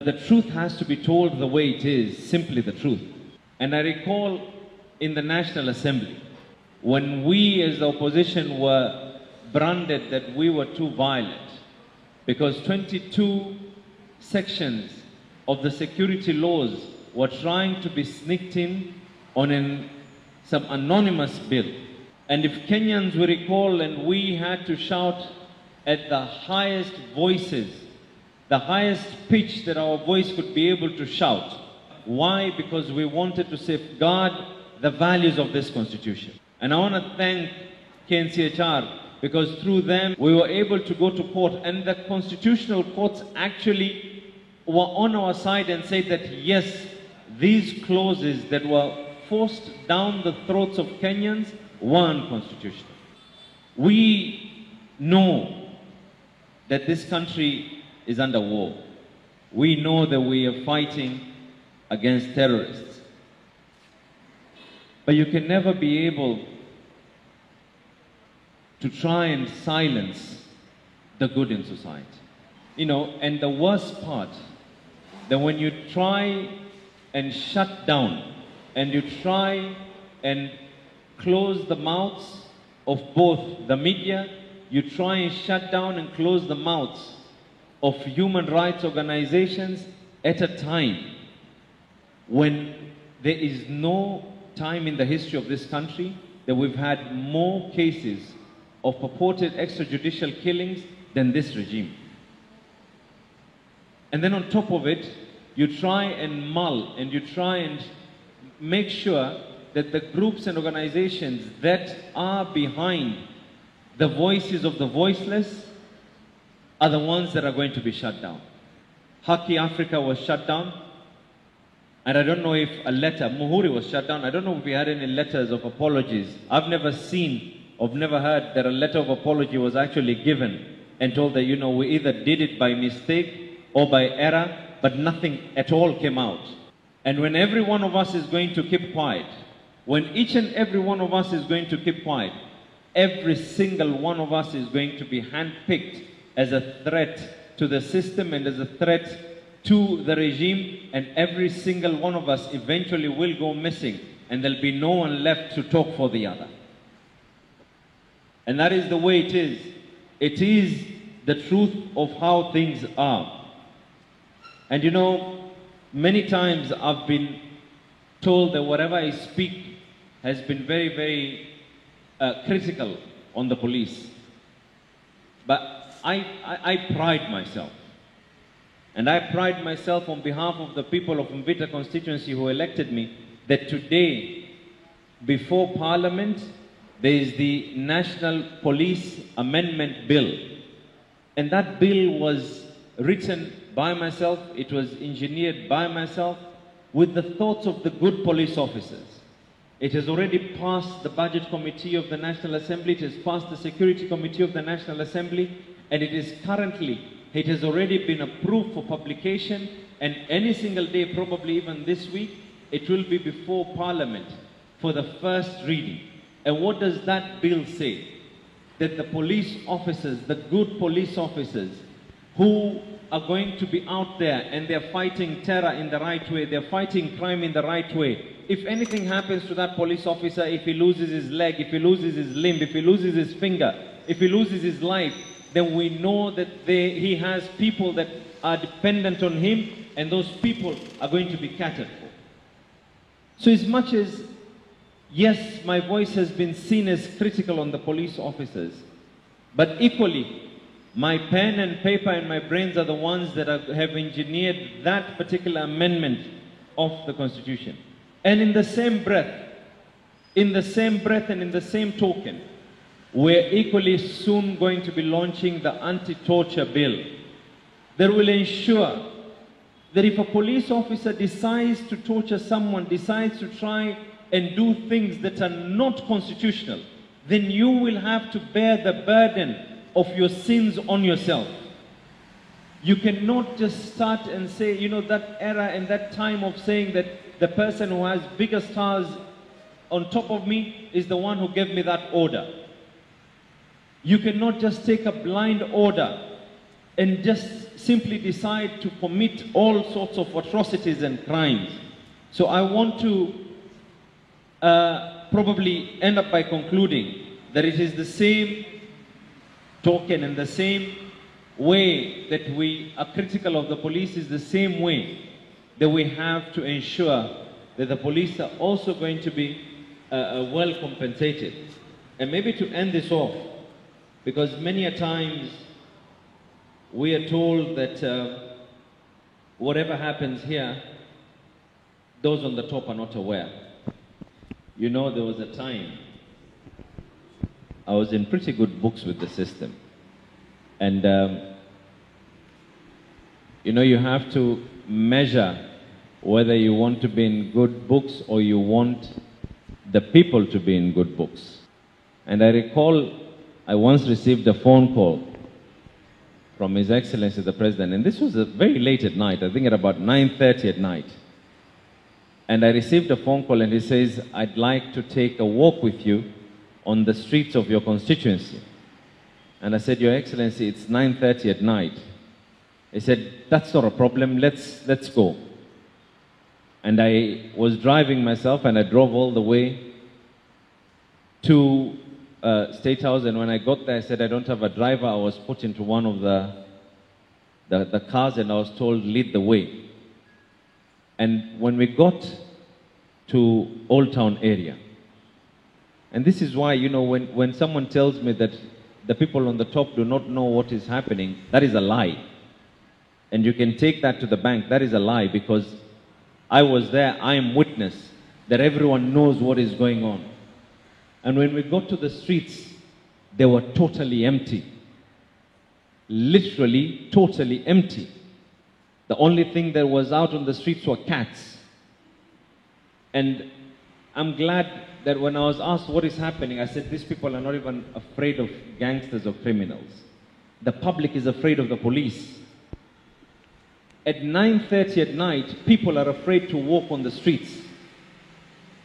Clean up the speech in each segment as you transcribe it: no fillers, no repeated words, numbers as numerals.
The truth has to be told the way it is, simply the truth. And I recall in the National Assembly, when we as the opposition were branded that we were too violent, because 22 sections of the security laws were trying to be sneaked in on some anonymous bill. And if Kenyans will recall, and we had to shout at the highest voices, the highest pitch that our voice could be able to shout. Why? Because we wanted to safeguard the values of this constitution. And I want to thank KNCHR, because through them we were able to go to court, and the constitutional courts actually were on our side and said that yes, these clauses that were forced down the throats of Kenyans were unconstitutional. We know that this country is under war. We know that we are fighting against terrorists. But you can never be able to try and silence the good in society. You know, and the worst part, that when you try and shut down, and you try and close the mouths of both the media, you try and shut down and close the mouths of human rights organizations at a time when there is no time in the history of this country that we've had more cases of purported extrajudicial killings than this regime. And then on top of it, you try and mull and you try and make sure that the groups and organizations that are behind the voices of the voiceless are the ones that are going to be shut down. Haki Africa was shut down, and I don't know if a letter, Muhuri was shut down. I don't know if we had any letters of apologies. I've never seen, I've never heard that a letter of apology was actually given and told that, you know, we either did it by mistake or by error, but nothing at all came out. And when every one of us is going to keep quiet, when each and every one of us is going to keep quiet, every single one of us is going to be handpicked as a threat to the system and as a threat to the regime, and every single one of us eventually will go missing, and there'll be no one left to talk for the other. And that is the way it is. It is the truth of how things are. And you know, many times I've been told that whatever I speak has been very, very critical on the police. But I pride myself. And I pride myself on behalf of the people of Mvita constituency who elected me, that today, before Parliament, there is the National Police Amendment Bill. And that bill was written by myself, it was engineered by myself, with the thoughts of the good police officers. It has already passed the Budget Committee of the National Assembly, it has passed the Security Committee of the National Assembly, and it is currently, it has already been approved for publication, and any single day, probably even this week, it will be before Parliament for the first reading. And what does that bill say? That the police officers, the good police officers, who are going to be out there and they're fighting terror in the right way, they're fighting crime in the right way. If anything happens to that police officer, if he loses his leg, if he loses his limb, if he loses his finger, if he loses his life, then we know that he has people that are dependent on him, and those people are going to be catered for. So as much as, yes, my voice has been seen as critical on the police officers, but equally, my pen and paper and my brains are the ones that have engineered that particular amendment of the Constitution. And in the same breath and in the same token, we're equally soon going to be launching the anti-torture bill that will ensure that if a police officer decides to torture someone, decides to try and do things that are not constitutional, then you will have to bear the burden of your sins on yourself. You cannot just start and say, you know, that era and that time of saying that the person who has bigger stars on top of me is the one who gave me that order. You cannot just take a blind order and just simply decide to commit all sorts of atrocities and crimes. So I want to probably end up by concluding that it is the same token and the same way that we are critical of the police is the same way that we have to ensure that the police are also going to be well compensated. And maybe to end this off, because many a times we are told that whatever happens here, those on the top are not aware. You know, there was a time I was in pretty good books with the system. And, you know, you have to measure whether you want to be in good books or you want the people to be in good books. And I recall I once received a phone call from His Excellency the President, and this was very late at night, I think at about 9:30 at night. And I received a phone call and he says, I'd like to take a walk with you on the streets of your constituency. And I said, Your Excellency, it's 9:30 at night. He said, that's not a problem, let's go. And I was driving myself and I drove all the way to State House, and when I got there I said, I don't have a driver. I was put into one of the cars and I was told, lead the way. And when we got to Old Town area, and this is why, you know, when someone tells me that the people on the top do not know what is happening, that is a lie. And you can take that to the bank. That is a lie, because I was there, I am witness that everyone knows what is going on. And when we got to the streets, they were totally empty. Literally, totally empty. The only thing that was out on the streets were cats. And I'm glad that when I was asked what is happening, I said, these people are not even afraid of gangsters or criminals. The public is afraid of the police. At 9:30 at night, people are afraid to walk on the streets.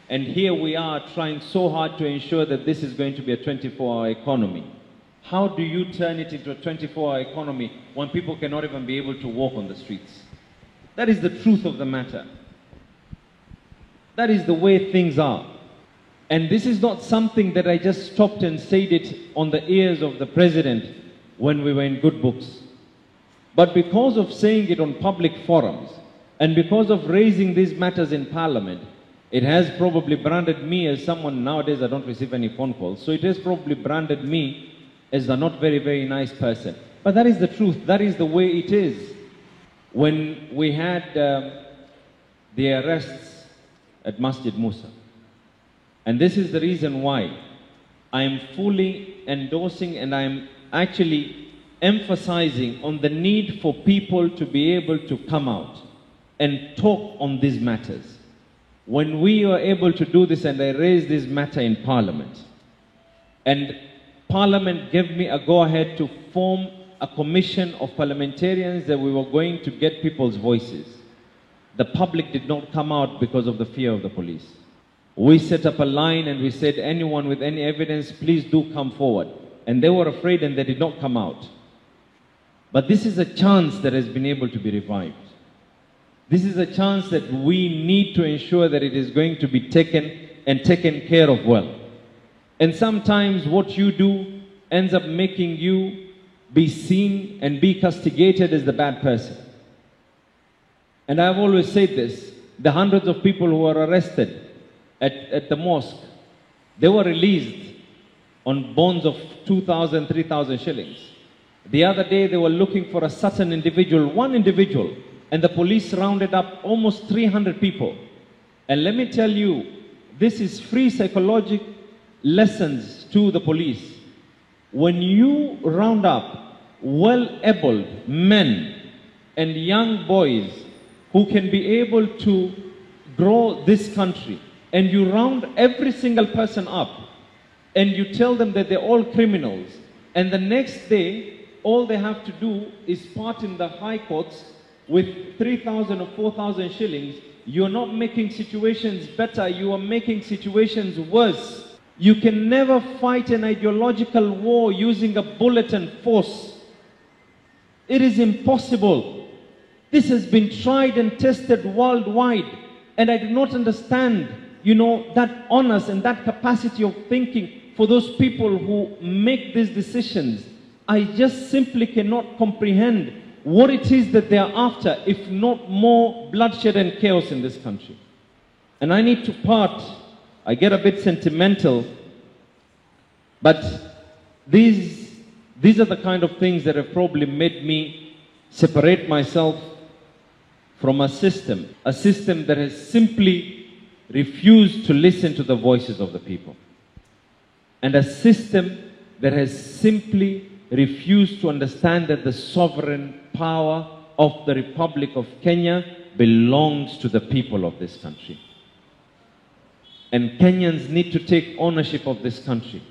And here we are trying so hard to ensure that this is going to be a 24-hour economy. How do you turn it into a 24-hour economy when people cannot even be able to walk on the streets? That is the truth of the matter. That is the way things are. And this is not something that I just stopped and said it on the ears of the President when we were in good books. But because of saying it on public forums, and because of raising these matters in Parliament, it has probably branded me as someone, nowadays I don't receive any phone calls, so it has probably branded me as a not very, very nice person. But that is the truth, that is the way it is. When we had the arrests at Masjid Musa, and this is the reason why I am fully endorsing and I am actually emphasizing on the need for people to be able to come out and talk on these matters. When we were able to do this and I raised this matter in Parliament, and Parliament gave me a go-ahead to form a commission of parliamentarians that we were going to get people's voices, the public did not come out because of the fear of the police. We set up a line and we said, anyone with any evidence, please do come forward. And they were afraid and they did not come out. But this is a chance that has been able to be revived. This is a chance that we need to ensure that it is going to be taken and taken care of well. And sometimes what you do ends up making you be seen and be castigated as the bad person. And I've always said this, the hundreds of people who were arrested at the mosque, they were released on bonds of 2,000, 3,000 shillings. The other day they were looking for a certain individual, one individual, and the police rounded up almost 300 people. And let me tell you, this is free psychological lessons to the police. When you round up well-abled men and young boys who can be able to grow this country, and you round every single person up, and you tell them that they're all criminals, and the next day, all they have to do is part in the high courts with 3,000 or 4,000 shillings, you're not making situations better, you are making situations worse. You can never fight an ideological war using a bullet and force. It is impossible. This has been tried and tested worldwide. And I do not understand, that honest and that capacity of thinking for those people who make these decisions. I just simply cannot comprehend what it is that they are after, if not more bloodshed and chaos in this country. And I need to part. I get a bit sentimental, but these are the kind of things that have probably made me separate myself from a system that has simply refused to listen to the voices of the people, and a system that has simply refused to understand that the sovereign power of the Republic of Kenya belongs to the people of this country. And Kenyans need to take ownership of this country.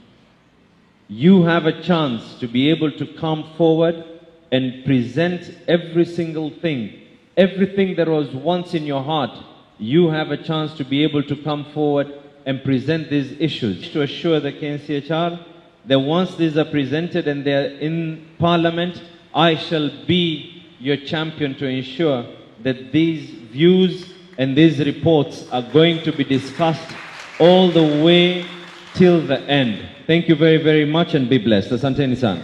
You have a chance to be able to come forward and present every single thing, everything that was once in your heart. You have a chance to be able to come forward and present these issues. To assure the KNCHR that once these are presented and they are in Parliament, I shall be your champion to ensure that these views and these reports are going to be discussed all the way till the end. Thank you very, very much, and be blessed. Asanteni sana.